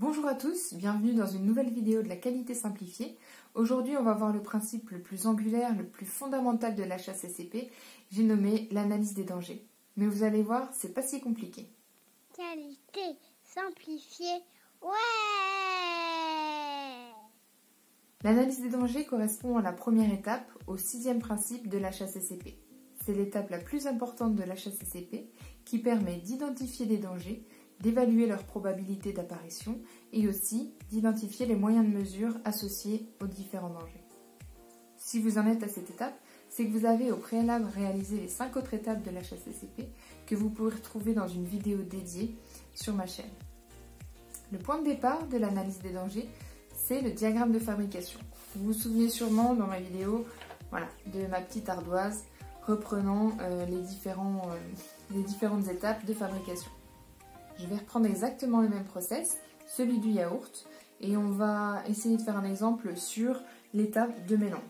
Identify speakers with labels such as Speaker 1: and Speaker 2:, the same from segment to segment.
Speaker 1: Bonjour à tous, bienvenue dans une nouvelle vidéo de la qualité simplifiée. Aujourd'hui, on va voir le principe le plus angulaire, le plus fondamental de l'HACCP. J'ai nommé l'analyse des dangers. Mais vous allez voir, c'est pas si compliqué.
Speaker 2: Qualité simplifiée, ouais!
Speaker 1: L'analyse des dangers correspond à la première étape, au 6e principe de l'HACCP. C'est l'étape la plus importante de l'HACCP qui permet d'identifier les dangers, d'évaluer leur probabilité d'apparition et aussi d'identifier les moyens de mesure associés aux différents dangers. Si vous en êtes à cette étape, c'est que vous avez au préalable réalisé les 5 autres étapes de l'HACCP que vous pourrez retrouver dans une vidéo dédiée sur ma chaîne. Le point de départ de l'analyse des dangers, c'est le diagramme de fabrication. Vous vous souvenez sûrement dans ma vidéo de ma petite ardoise reprenant les différentes étapes de fabrication. Je vais reprendre exactement le même process, celui du yaourt, et on va essayer de faire un exemple sur l'étape de mélange.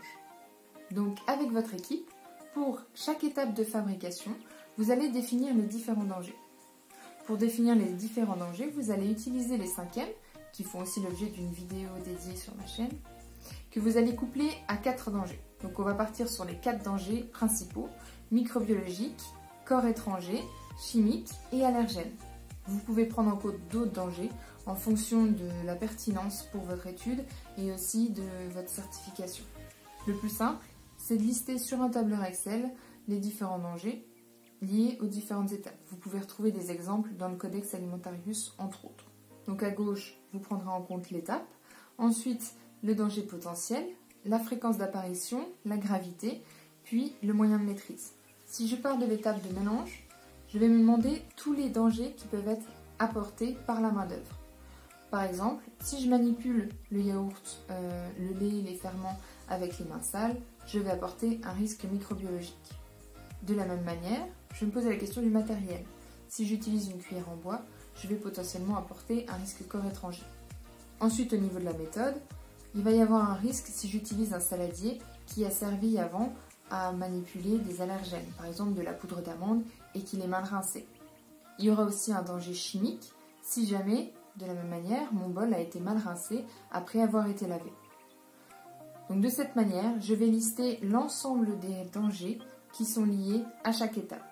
Speaker 1: Donc avec votre équipe, pour chaque étape de fabrication, vous allez définir les différents dangers. Pour définir les différents dangers, vous allez utiliser les 5e, qui font aussi l'objet d'une vidéo dédiée sur ma chaîne, que vous allez coupler à 4 dangers. Donc on va partir sur les 4 dangers principaux, microbiologiques, corps étrangers, chimiques et allergènes. Vous pouvez prendre en compte d'autres dangers en fonction de la pertinence pour votre étude et aussi de votre certification. Le plus simple, c'est de lister sur un tableur Excel les différents dangers liés aux différentes étapes. Vous pouvez retrouver des exemples dans le Codex Alimentarius entre autres. Donc à gauche, vous prendrez en compte l'étape, ensuite le danger potentiel, la fréquence d'apparition, la gravité, puis le moyen de maîtrise. Si je pars de l'étape de mélange, je vais me demander tous les dangers qui peuvent être apportés par la main-d'œuvre. Par exemple, si je manipule le yaourt, le lait, les ferments avec les mains sales, je vais apporter un risque microbiologique. De la même manière, je vais me poser la question du matériel. Si j'utilise une cuillère en bois, je vais potentiellement apporter un risque corps étranger. Ensuite, au niveau de la méthode, il va y avoir un risque si j'utilise un saladier qui a servi avant à manipuler des allergènes, par exemple de la poudre d'amande, et qu'il est mal rincé. Il y aura aussi un danger chimique si jamais, de la même manière, mon bol a été mal rincé après avoir été lavé. Donc de cette manière, je vais lister l'ensemble des dangers qui sont liés à chaque étape.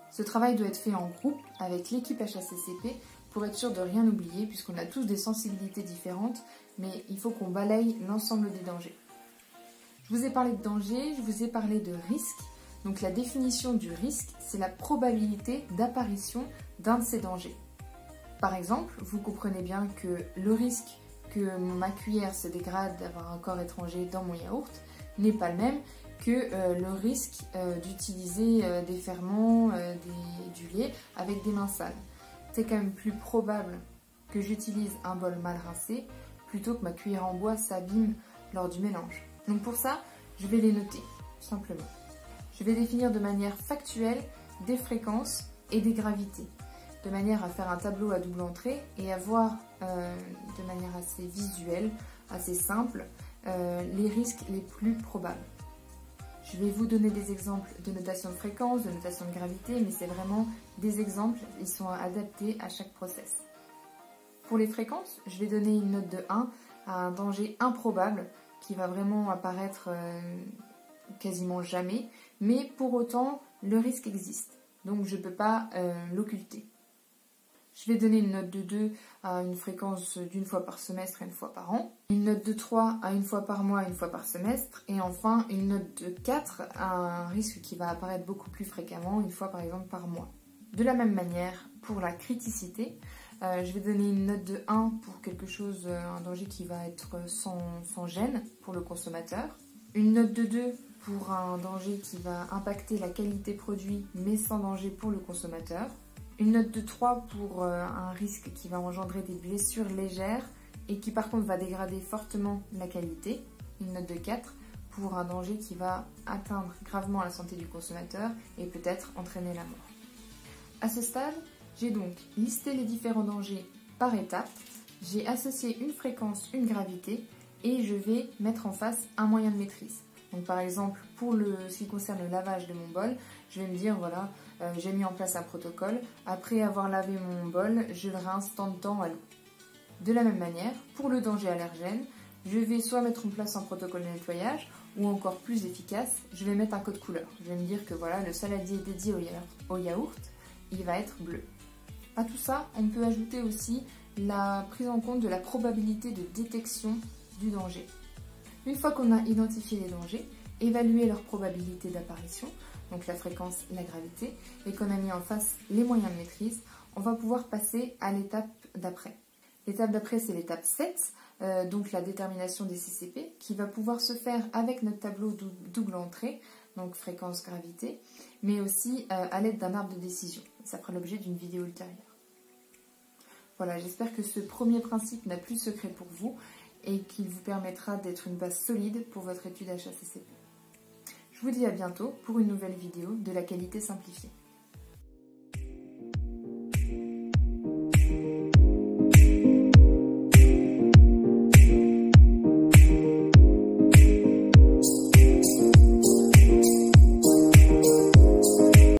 Speaker 1: Ce travail doit être fait en groupe avec l'équipe HACCP pour être sûr de rien oublier puisqu'on a tous des sensibilités différentes, mais il faut qu'on balaye l'ensemble des dangers. Je vous ai parlé de danger, je vous ai parlé de risque. Donc la définition du risque, c'est la probabilité d'apparition d'un de ces dangers. Par exemple, vous comprenez bien que le risque que ma cuillère se dégrade d'avoir un corps étranger dans mon yaourt n'est pas le même que le risque d'utiliser des ferments, du lait avec des mains sales. C'est quand même plus probable que j'utilise un bol mal rincé plutôt que ma cuillère en bois s'abîme lors du mélange. Donc pour ça, je vais les noter, tout simplement. Je vais définir de manière factuelle des fréquences et des gravités, de manière à faire un tableau à double entrée et à voir de manière assez visuelle, assez simple, les risques les plus probables. Je vais vous donner des exemples de notation de fréquence, de notation de gravité, mais c'est vraiment des exemples, ils sont adaptés à chaque process. Pour les fréquences, je vais donner une note de 1 à un danger improbable qui va vraiment apparaître quasiment jamais, mais pour autant, le risque existe, donc je ne peux pas l'occulter. Je vais donner une note de 2 à une fréquence d'une fois par semestre et une fois par an, une note de 3 à une fois par mois et une fois par semestre, et enfin une note de 4 à un risque qui va apparaître beaucoup plus fréquemment, une fois par exemple par mois. De la même manière, pour la criticité, je vais donner une note de 1 pour quelque chose, un danger qui va être sans gêne pour le consommateur, une note de 2 pour un danger qui va impacter la qualité produit mais sans danger pour le consommateur, une note de 3 pour un risque qui va engendrer des blessures légères et qui par contre va dégrader fortement la qualité, une note de 4 pour un danger qui va atteindre gravement la santé du consommateur et peut-être entraîner la mort. À ce stade, j'ai donc listé les différents dangers par étape, j'ai associé une fréquence, une gravité et je vais mettre en face un moyen de maîtrise. Donc par exemple, pour ce qui concerne le lavage de mon bol, je vais me dire, voilà, j'ai mis en place un protocole. Après avoir lavé mon bol, je le rince tant de temps à l'eau. De la même manière, pour le danger allergène, je vais soit mettre en place un protocole de nettoyage, ou encore plus efficace, je vais mettre un code couleur. Je vais me dire que voilà, le saladier dédié au yaourt, il va être bleu. À tout ça, on peut ajouter aussi la prise en compte de la probabilité de détection du danger. Une fois qu'on a identifié les dangers, évalué leur probabilité d'apparition, donc la fréquence, la gravité, et qu'on a mis en face les moyens de maîtrise, on va pouvoir passer à l'étape d'après. L'étape d'après, c'est l'étape 7, donc la détermination des CCP, qui va pouvoir se faire avec notre tableau double entrée, donc fréquence, gravité, mais aussi à l'aide d'un arbre de décision. Ça fera l'objet d'une vidéo ultérieure. Voilà, j'espère que ce premier principe n'a plus de secret pour vous et qu'il vous permettra d'être une base solide pour votre étude HACCP. Je vous dis à bientôt pour une nouvelle vidéo de la qualité simplifiée.